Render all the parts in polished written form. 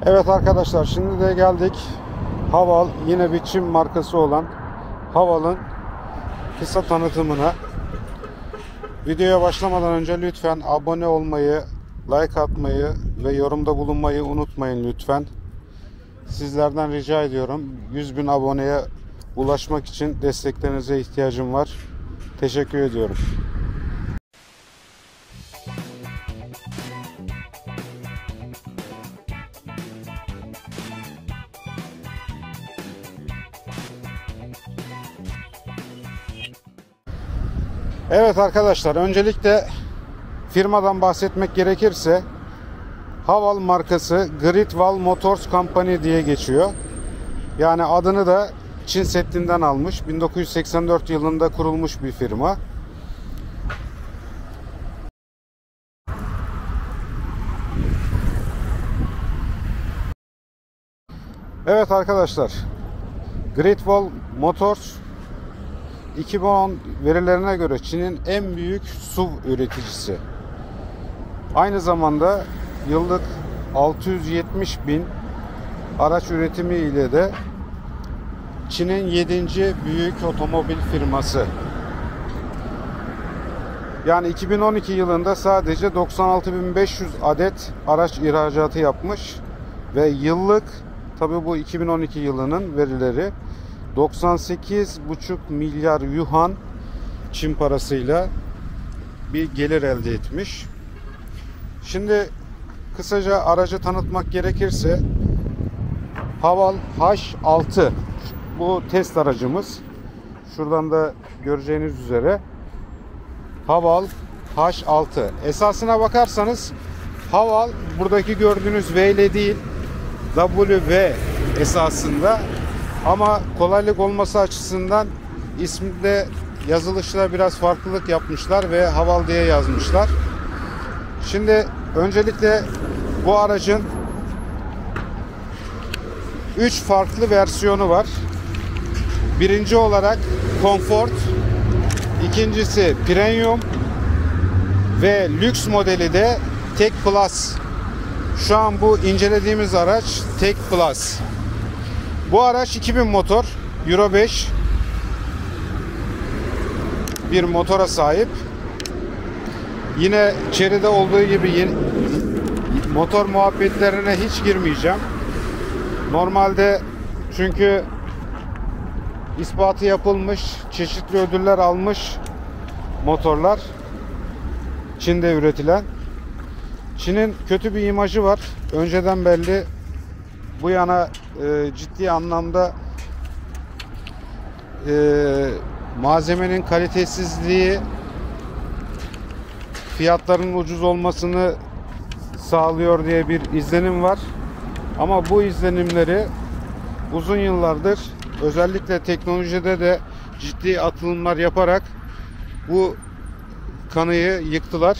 Evet arkadaşlar, şimdi de geldik Haval, yine bir Çin markası olan Haval'ın kısa tanıtımına. Videoya başlamadan önce lütfen abone olmayı, like atmayı ve yorumda bulunmayı unutmayın lütfen. Sizlerden rica ediyorum. 100.000 aboneye ulaşmak için desteklerinize ihtiyacım var. Teşekkür ediyorum. Evet arkadaşlar, öncelikle firmadan bahsetmek gerekirse Haval markası Great Wall Motors Company diye geçiyor. Yani adını da Çin Seddi'nden almış. 1984 yılında kurulmuş bir firma. Evet arkadaşlar, Great Wall Motors 2010 verilerine göre Çin'in en büyük SUV üreticisi. Aynı zamanda yıllık 670.000 araç üretimi ile de Çin'in 7. büyük otomobil firması. Yani 2012 yılında sadece 96.500 adet araç ihracatı yapmış ve yıllık, tabi bu 2012 yılının verileri, 98,5 milyar yuan Çin parasıyla bir gelir elde etmiş. Şimdi kısaca aracı tanıtmak gerekirse Haval H6 bu test aracımız. Şuradan da göreceğiniz üzere Haval H6. Esasına bakarsanız Haval buradaki gördüğünüz V ile değil W esasında, ama kolaylık olması açısından isminde, yazılışta biraz farklılık yapmışlar ve Haval diye yazmışlar. Şimdi öncelikle bu aracın 3 farklı versiyonu var. Birinci olarak Comfort, ikincisi Premium ve lüks modeli de Tech Plus. Şu an bu incelediğimiz araç Tech Plus. Bu araç 2000 motor, Euro 5 bir motora sahip. Yine Chery'de olduğu gibi motor muhabbetlerine hiç girmeyeceğim. Normalde, çünkü ispatı yapılmış, çeşitli ödüller almış motorlar Çin'de üretilen. Çin'in kötü bir imajı var. Önceden belli. Bu yana ciddi anlamda malzemenin kalitesizliği fiyatların ucuz olmasını sağlıyor diye bir izlenim var. Ama bu izlenimleri uzun yıllardır, özellikle teknolojide de ciddi atılımlar yaparak bu kanıyı yıktılar.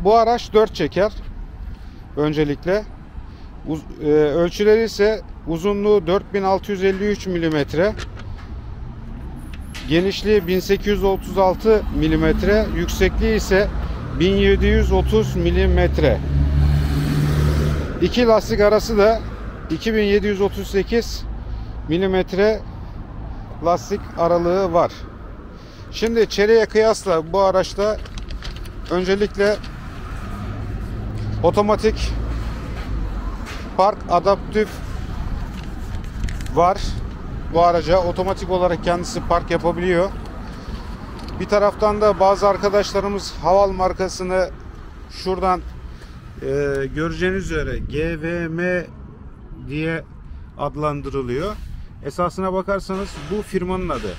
Bu araç 4 çeker. Öncelikle ölçüleri ise uzunluğu 4653 mm, genişliği 1836 mm, yüksekliği ise 1730 mm. İki lastik arası da 2738 mm lastik aralığı var. Şimdi Chery'e kıyasla bu araçta öncelikle otomatik park adaptif var. Bu araca otomatik olarak kendisi park yapabiliyor. Bir taraftan da bazı arkadaşlarımız Haval markasını şuradan göreceğiniz üzere GVM diye adlandırılıyor. Esasına bakarsanız bu firmanın adı.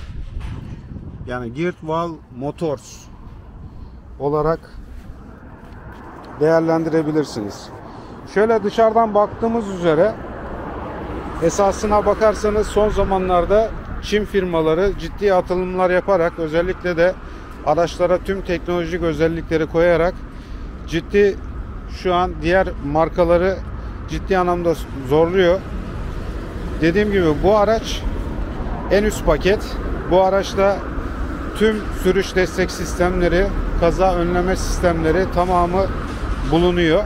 Yani Great Wall Motors olarak değerlendirebilirsiniz. Şöyle dışarıdan baktığımız üzere, esasına bakarsanız son zamanlarda Çin firmaları ciddi atılımlar yaparak, özellikle de araçlara tüm teknolojik özellikleri koyarak ciddi, şu an diğer markaları ciddi anlamda zorluyor. Dediğim gibi bu araç en üst paket. Bu araçta tüm sürüş destek sistemleri, kaza önleme sistemleri tamamı bulunuyor.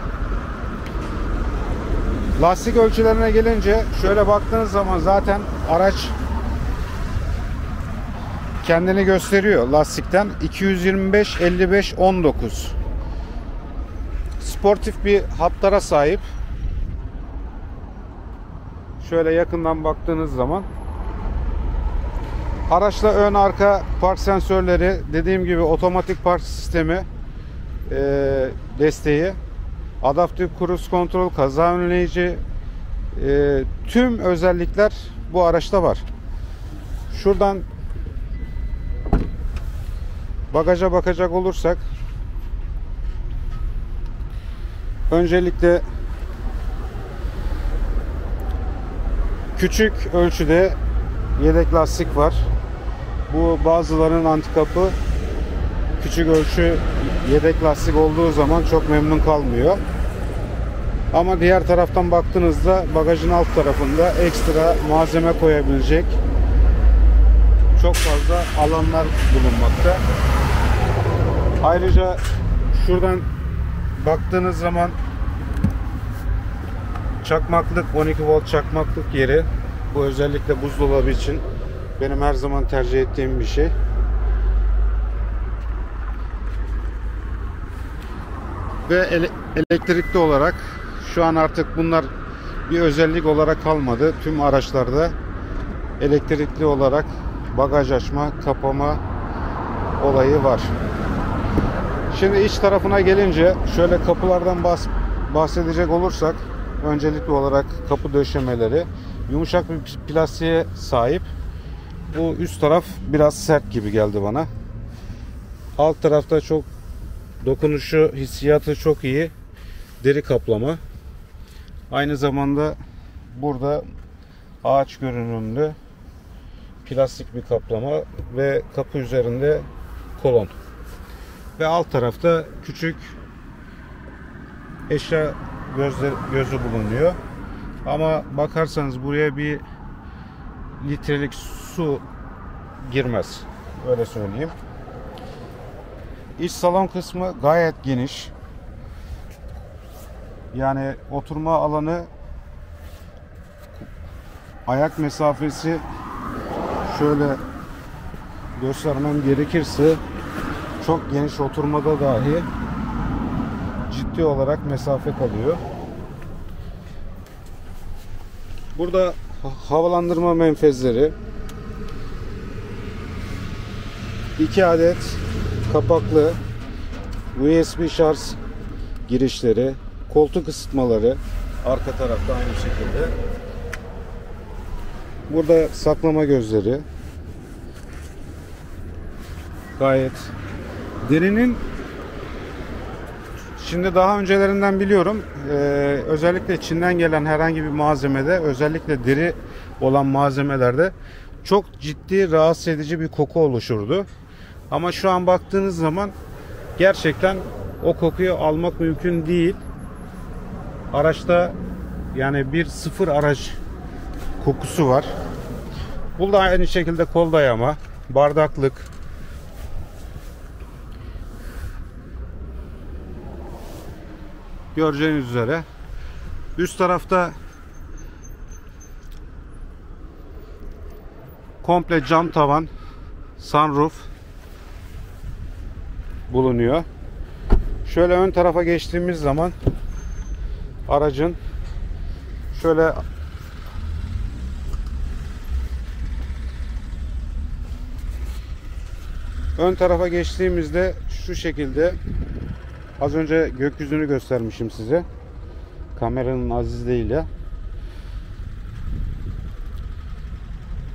Lastik ölçülerine gelince şöyle baktığınız zaman zaten araç kendini gösteriyor lastikten. 225 55 19. Sportif bir hatlara sahip. Şöyle yakından baktığınız zaman araçla ön arka park sensörleri, dediğim gibi otomatik park sistemi desteği, adaptif cruise kontrol, kaza önleyici, tüm özellikler bu araçta var. Şuradan bagaja bakacak olursak öncelikle küçük ölçüde yedek lastik var. Bu bazılarının antikapı küçük ölçü yedek lastik olduğu zaman çok memnun kalmıyor. Ama diğer taraftan baktığınızda bagajın alt tarafında ekstra malzeme koyabilecek çok fazla alanlar bulunmakta. Ayrıca şuradan baktığınız zaman çakmaklık, 12 volt çakmaklık yeri. Bu özellikle buzdolabı için benim her zaman tercih ettiğim bir şey. Ve elektrikli olarak şu an artık bunlar bir özellik olarak kalmadı. Tüm araçlarda elektrikli olarak bagaj açma, kapama olayı var. Şimdi iç tarafına gelince şöyle kapılardan bahsedecek olursak öncelikli olarak kapı döşemeleri yumuşak bir plastiğe sahip. Bu üst taraf biraz sert gibi geldi bana. Alt tarafta çok dokunuşu, hissiyatı çok iyi. Deri kaplama. Aynı zamanda burada ağaç görünümlü plastik bir kaplama ve kapı üzerinde kolon. Ve alt tarafta küçük eşya gözü bulunuyor. Ama bakarsanız buraya bir litrelik su girmez. Öyle söyleyeyim. İç salon kısmı gayet geniş. Yani oturma alanı, ayak mesafesi şöyle göstermem gerekirse çok geniş, oturmada dahi ciddi olarak mesafe kalıyor. Burada havalandırma menfezleri, 2 adet kapaklı USB şarj girişleri, koltuk ısıtmaları arka tarafta aynı şekilde. Burada saklama gözleri. Gayet derinin, şimdi daha öncelerinden biliyorum, özellikle Çin'den gelen herhangi bir malzemede, özellikle deri olan malzemelerde çok ciddi rahatsız edici bir koku oluşurdu. Ama şu an baktığınız zaman gerçekten o kokuyu almak mümkün değil. Araçta yani bir sıfır araç kokusu var. Bu da aynı şekilde kol dayama, bardaklık, göreceğiniz üzere. Üst tarafta komple cam tavan, sunroof bulunuyor. Şöyle ön tarafa geçtiğimiz zaman aracın şöyle ön tarafa geçtiğimizde şu şekilde, az önce gökyüzünü göstermişim size kameranın azizliğiyle.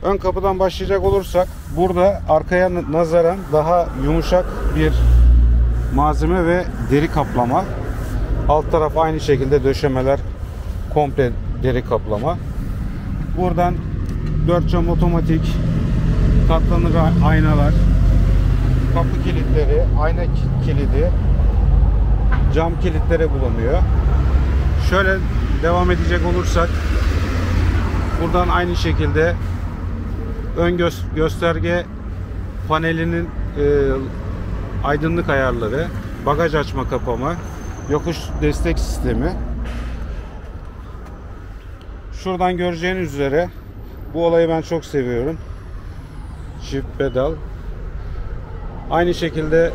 Ön kapıdan başlayacak olursak burada arkaya nazaran daha yumuşak bir malzeme ve deri kaplama. Alt taraf aynı şekilde döşemeler komple deri kaplama. Buradan 4 cam otomatik, katlanır aynalar, kapı kilitleri, ayna kilidi, cam kilitleri bulunuyor. Şöyle devam edecek olursak buradan aynı şekilde ön gösterge panelinin aydınlık ayarları, bagaj açma kapama, yokuş destek sistemi. Şuradan göreceğiniz üzere bu olayı ben çok seviyorum. Çift pedal. Aynı şekilde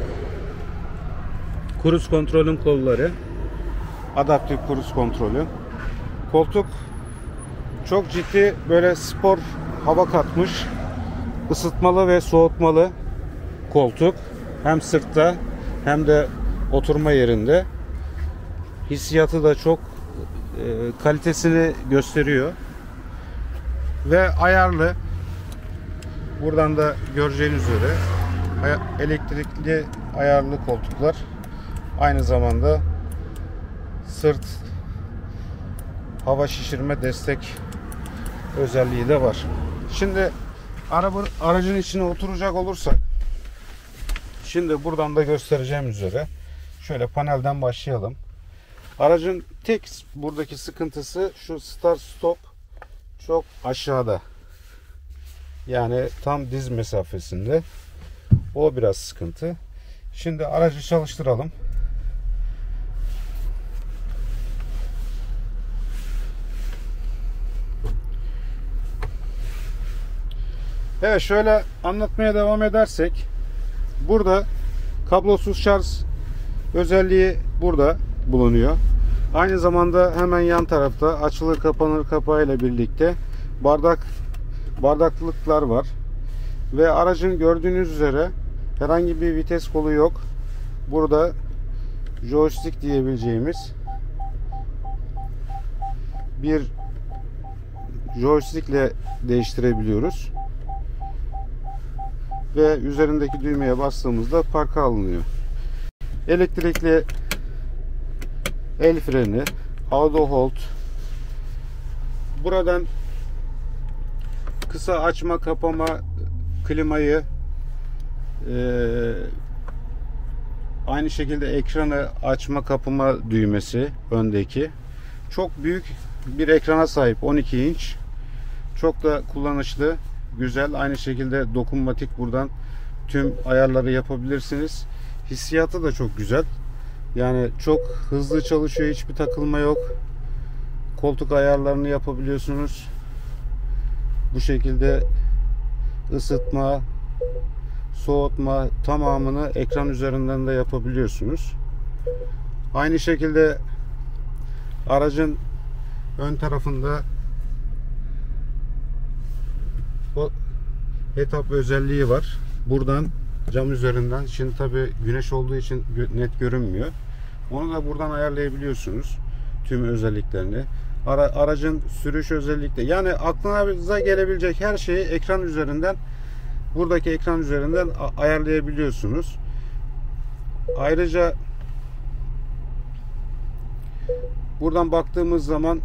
kruz kontrolün kolları. Adaptif kruz kontrolü. Koltuk çok ciddi böyle spor hava katmış. Isıtmalı ve soğutmalı koltuk. Hem sırtta hem de oturma yerinde. Hissiyatı da çok kalitesini gösteriyor. Ve ayarlı. Buradan da göreceğiniz üzere elektrikli ayarlı koltuklar. Aynı zamanda sırt hava şişirme destek özelliği de var. Şimdi aracın içine oturacak olursak, şimdi buradan da göstereceğim üzere şöyle panelden başlayalım. Aracın tek buradaki sıkıntısı şu start stop çok aşağıda. Yani tam diz mesafesinde. O biraz sıkıntı. Şimdi aracı çalıştıralım. Evet, şöyle anlatmaya devam edersek, burada kablosuz şarj özelliği burada bulunuyor. Aynı zamanda hemen yan tarafta açılır kapanır kapağıyla birlikte bardaklıklar var. Ve aracın gördüğünüz üzere herhangi bir vites kolu yok. Burada joystick diyebileceğimiz bir joystick ile değiştirebiliyoruz. Ve üzerindeki düğmeye bastığımızda parka alınıyor. Elektrikli el freni, auto hold. Buradan kısa açma kapama klimayı, aynı şekilde ekranı açma kapama düğmesi öndeki. Çok büyük bir ekrana sahip, 12 inç. Çok da kullanışlı, güzel. Aynı şekilde dokunmatik, buradan tüm ayarları yapabilirsiniz. Hissiyatı da çok güzel. Yani çok hızlı çalışıyor, hiçbir takılma yok. Koltuk ayarlarını yapabiliyorsunuz. Bu şekilde ısıtma, soğutma tamamını ekran üzerinden de yapabiliyorsunuz. Aynı şekilde aracın ön tarafında o head-up özelliği var. Buradan cam üzerinden, şimdi tabi güneş olduğu için net görünmüyor. Onu da buradan ayarlayabiliyorsunuz tüm özelliklerini. Aracın sürüş özellikleri, yani aklınıza gelebilecek her şeyi ekran üzerinden, buradaki ekran üzerinden ayarlayabiliyorsunuz. Ayrıca buradan baktığımız zaman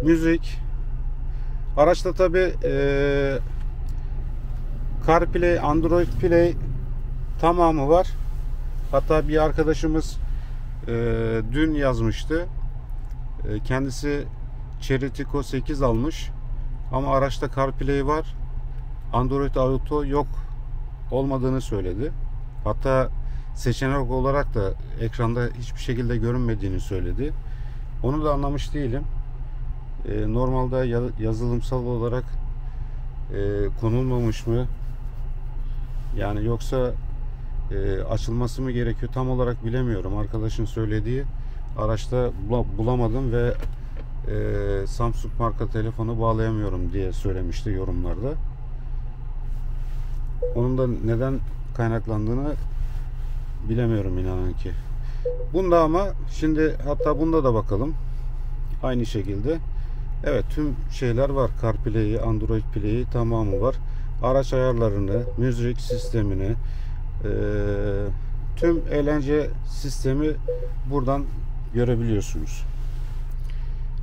müzik, araçta tabi CarPlay, Android Play tamamı var. Hatta bir arkadaşımız dün yazmıştı. Kendisi Cherry Tico 8 almış. Ama araçta CarPlay var. Android Auto yok, olmadığını söyledi. Hatta seçenek olarak da ekranda hiçbir şekilde görünmediğini söyledi. Onu da anlamış değilim. Normalde yazılımsal olarak konulmamış mı? Yani yoksa açılması mı gerekiyor? Tam olarak bilemiyorum. Arkadaşın söylediği, araçta bulamadım ve Samsung marka telefonu bağlayamıyorum diye söylemişti yorumlarda. Onun da neden kaynaklandığını bilemiyorum, inanın ki. Bunda ama şimdi, hatta bunda da bakalım. Aynı şekilde. Evet, tüm şeyler var. CarPlay'i, Android Play'i tamamı var. Araç ayarlarını, müzik sistemini, tüm eğlence sistemi buradan görebiliyorsunuz.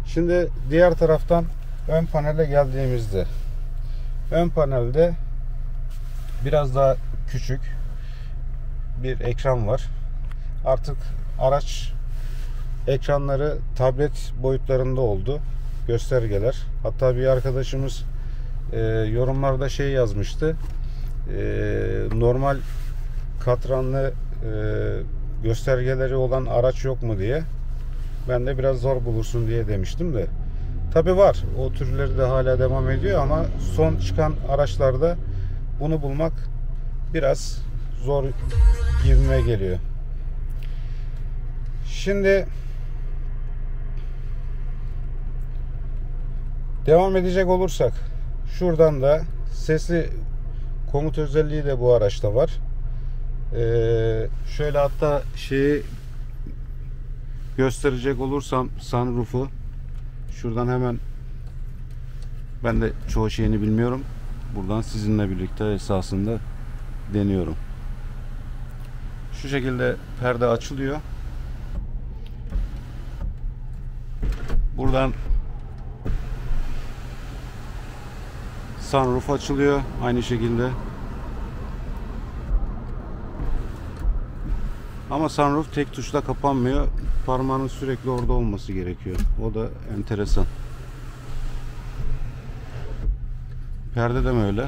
Şimdi diğer taraftan ön panele geldiğimizde, ön panelde biraz daha küçük bir ekran var. Artık araç ekranları tablet boyutlarında oldu, göstergeler. Hatta bir arkadaşımız yorumlarda şey yazmıştı, normal katranlı göstergeleri olan araç yok mu diye. Ben de biraz zor bulursun diye demiştim de Tabi var. O türleri de hala devam ediyor ama son çıkan araçlarda bunu bulmak biraz zor gibime geliyor. Şimdi devam edecek olursak, şuradan da sesli komut özelliği de bu araçta var. Şöyle hatta şeyi gösterecek olursam, sunroof'u şuradan hemen, ben de çoğu şeyini bilmiyorum. Buradan sizinle birlikte esasında deniyorum. Şu şekilde perde açılıyor. Buradan sunroof açılıyor aynı şekilde. Ama sunroof tek tuşla kapanmıyor. Parmağının sürekli orada olması gerekiyor. O da enteresan. Perde de mi öyle?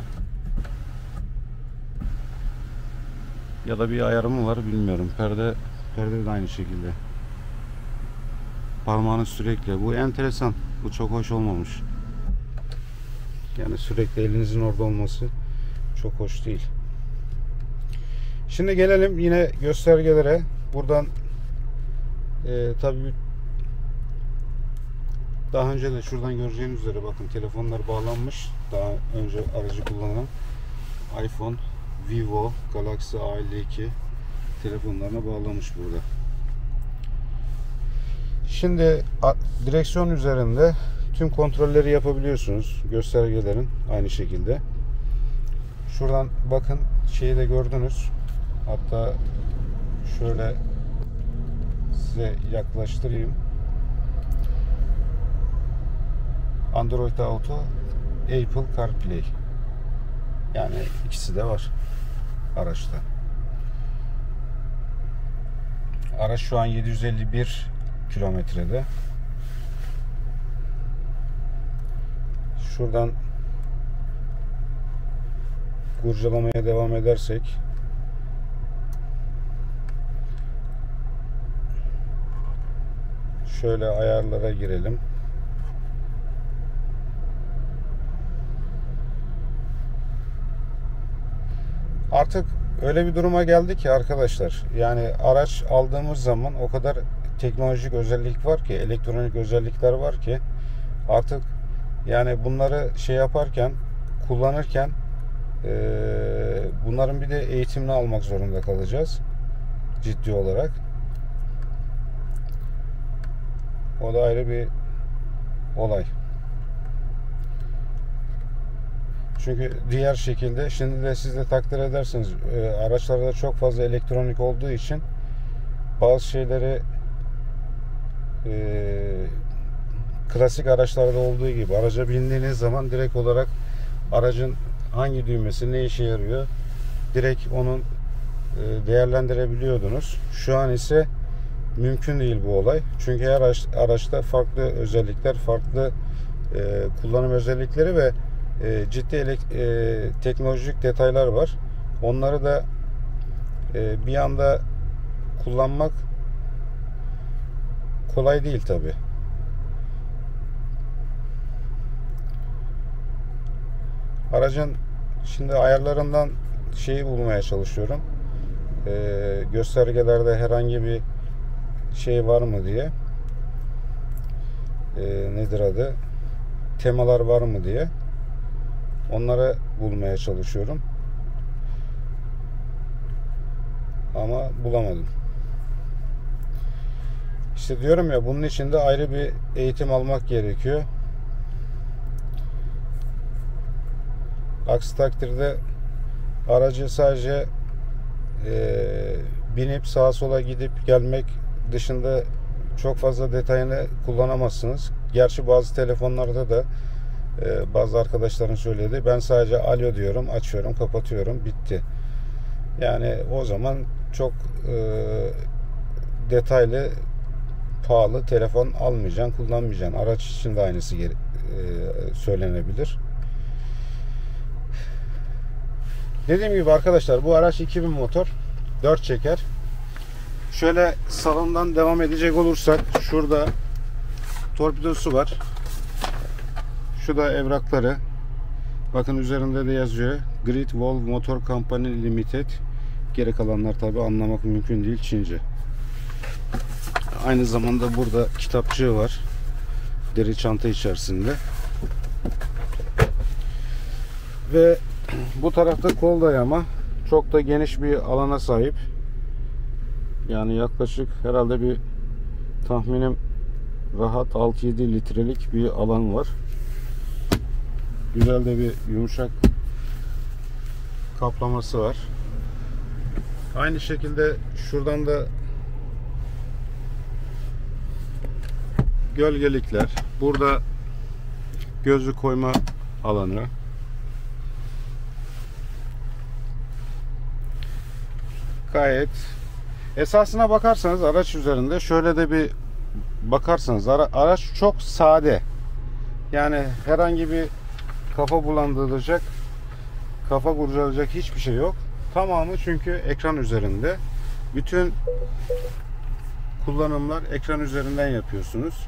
Ya da bir ayarı mı var bilmiyorum. Perde de aynı şekilde. Parmağının sürekli. Bu enteresan. Bu çok hoş olmamış. Yani sürekli elinizin orada olması çok hoş değil. Şimdi gelelim yine göstergelere. Buradan tabii daha önce de şuradan göreceğiniz üzere bakın telefonlar bağlanmış. Daha önce aracı kullanan iPhone, Vivo, Galaxy A52 telefonlarına bağlamış burada. Şimdi direksiyon üzerinde tüm kontrolleri yapabiliyorsunuz. Göstergelerin aynı şekilde. Şuradan bakın şeyi de gördünüz. Hatta şöyle size yaklaştırayım. Android Auto, Apple CarPlay. Yani ikisi de var araçta. Araç şu an 751 kilometrede. Şuradan kurcalamaya devam edersek, şöyle ayarlara girelim. Artık öyle bir duruma geldi ki arkadaşlar, yani araç aldığımız zaman o kadar teknolojik özellik var ki, elektronik özellikler var ki artık yani bunları şey yaparken, kullanırken bunların bir de eğitimini almak zorunda kalacağız ciddi olarak. O da ayrı bir olay. Çünkü diğer şekilde, şimdi de siz de takdir edersiniz, araçlarda çok fazla elektronik olduğu için bazı şeyleri klasik araçlarda olduğu gibi araca bindiğiniz zaman direkt olarak aracın hangi düğmesi ne işe yarıyor direkt onun değerlendirebiliyordunuz. Şu an ise mümkün değil bu olay. Çünkü her araçta farklı özellikler, farklı kullanım özellikleri ve ciddi teknolojik detaylar var. Onları da bir anda kullanmak kolay değil tabi. Aracın şimdi ayarlarından şeyi bulmaya çalışıyorum. Göstergelerde herhangi bir şey var mı diye. Nedir adı? Temalar var mı diye. Onları bulmaya çalışıyorum. Ama bulamadım. İşte diyorum ya, bunun için de ayrı bir eğitim almak gerekiyor. Aksi takdirde aracı sadece binip sağa sola gidip gelmek dışında çok fazla detayını kullanamazsınız. Gerçi bazı telefonlarda da bazı arkadaşların söyledi. Ben sadece alo diyorum, açıyorum, kapatıyorum, bitti. Yani o zaman çok detaylı, pahalı telefon almayacaksın, kullanmayacaksın. Araç için de aynısı söylenebilir. Dediğim gibi arkadaşlar, bu araç 2000 motor, 4 çeker. Şöyle salondan devam edecek olursak, şurada torpidosu var. Şu da evrakları. Bakın üzerinde de yazıyor. Great Wall Motor Company Limited. Geri kalanlar tabi anlamak mümkün değil, Çince. Aynı zamanda burada kitapçığı var. Deri çanta içerisinde. Ve bu tarafta kol dayama. Çok da geniş bir alana sahip. Yani yaklaşık herhalde bir tahminim rahat 6-7 litrelik bir alan var. Güzel de bir yumuşak kaplaması var. Aynı şekilde şuradan da gölgelikler. Burada gözlük koyma alanı. Gayet, esasına bakarsanız araç üzerinde şöyle de bir bakarsanız araç çok sade. Yani herhangi bir kafa bulandıracak, kafa kurcalayacak hiçbir şey yok. Tamamı çünkü ekran üzerinde. Bütün kullanımlar ekran üzerinden yapıyorsunuz.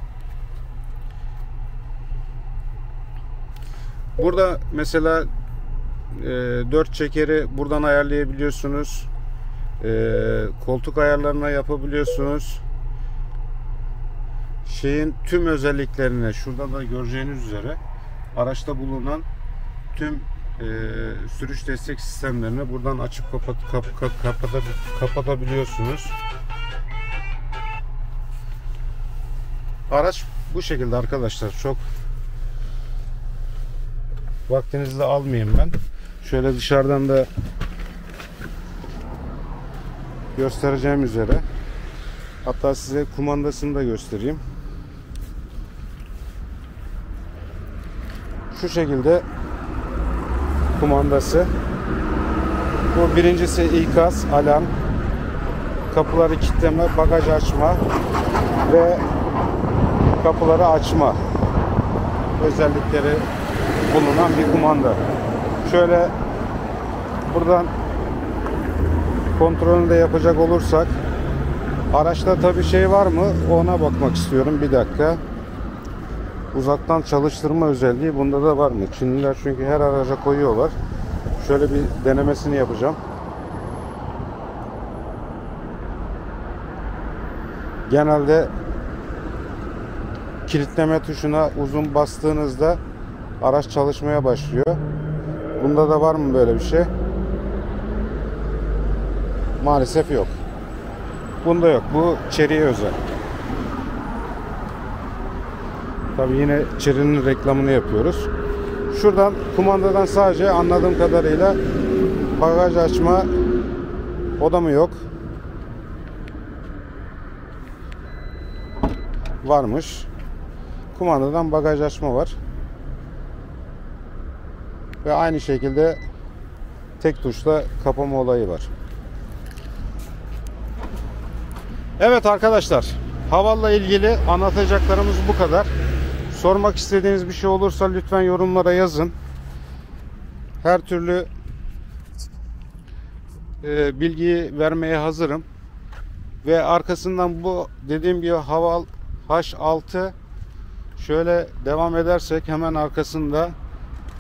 Burada mesela 4 çekeri buradan ayarlayabiliyorsunuz. Koltuk ayarlarına yapabiliyorsunuz. Şeyin tüm özelliklerine, şurada da göreceğiniz üzere araçta bulunan tüm sürüş destek sistemlerini buradan açıp kapatabiliyorsunuz. Araç bu şekilde arkadaşlar. Çok vaktinizi de almayayım ben. Şöyle dışarıdan da göstereceğim üzere, hatta size kumandasını da göstereyim. Şu şekilde kumandası. Bu birincisi ikaz, alarm, kapıları kilitleme, bagaj açma ve kapıları açma özellikleri bulunan bir kumanda. Şöyle buradan kontrolünü de yapacak olursak, araçta tabi şey var mı ona bakmak istiyorum. Bir dakika. Uzaktan çalıştırma özelliği bunda da var mı? Çinliler çünkü her araca koyuyorlar. Şöyle bir denemesini yapacağım. Genelde kilitleme tuşuna uzun bastığınızda araç çalışmaya başlıyor. Bunda da var mı böyle bir şey? Maalesef yok. Bunda yok. Bu Chery'e özel. Tabi yine Chery'nin reklamını yapıyoruz. Şuradan kumandadan sadece anladığım kadarıyla bagaj açma, o da mı yok? Varmış. Kumandadan bagaj açma var. Ve aynı şekilde tek tuşla kapama olayı var. Evet arkadaşlar, Haval'la ilgili anlatacaklarımız bu kadar. Sormak istediğiniz bir şey olursa lütfen yorumlara yazın. Her türlü bilgiyi vermeye hazırım. Ve arkasından bu dediğim gibi Haval H6, şöyle devam edersek hemen arkasında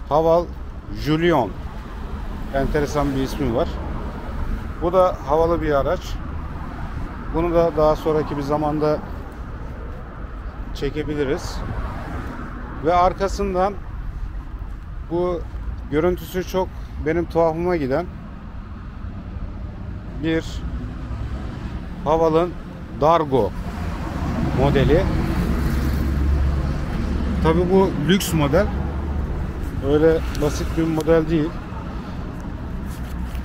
Haval Julion, enteresan bir ismi var. Bu da havalı bir araç. Bunu da daha sonraki bir zamanda çekebiliriz. Ve arkasından bu görüntüsü çok benim tuhafıma giden bir Haval'ın Dargo modeli. Tabi bu lüks model. Öyle basit bir model değil.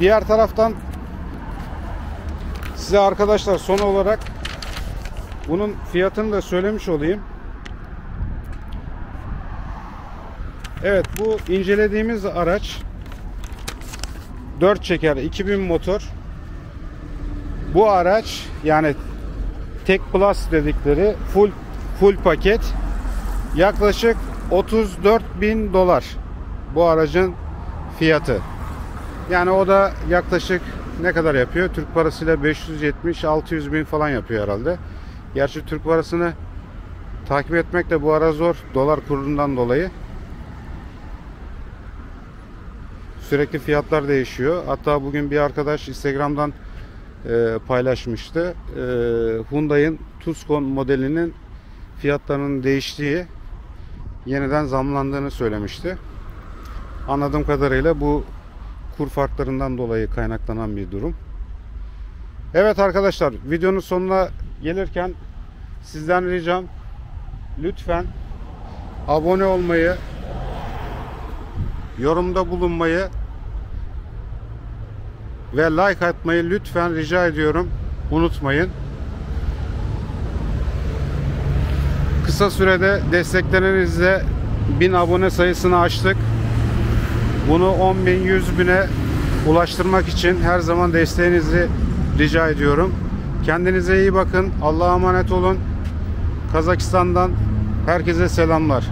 Diğer taraftan size arkadaşlar son olarak bunun fiyatını da söylemiş olayım. Evet, bu incelediğimiz araç 4 çeker 2000 motor. Bu araç yani tek plus dedikleri full paket yaklaşık 34.000 dolar bu aracın fiyatı. Yani o da yaklaşık ne kadar yapıyor? Türk parasıyla 570-600 bin falan yapıyor herhalde. Gerçi Türk parasını takip etmek de bu ara zor, dolar kurundan dolayı. Sürekli fiyatlar değişiyor. Hatta bugün bir arkadaş Instagram'dan paylaşmıştı. Hyundai'in Tucson modelinin fiyatlarının değiştiği, yeniden zamlandığını söylemişti. Anladığım kadarıyla bu kur farklarından dolayı kaynaklanan bir durum. Evet arkadaşlar, videonun sonuna gelirken sizden ricam, lütfen abone olmayı, yorumda bulunmayı ve like atmayı lütfen rica ediyorum. Unutmayın. Kısa sürede desteklerinizle 1000 abone sayısını aştık. Bunu 10.000, 100.000'e ulaştırmak için her zaman desteğinizi rica ediyorum. Kendinize iyi bakın. Allah'a emanet olun. Kazakistan'dan herkese selamlar.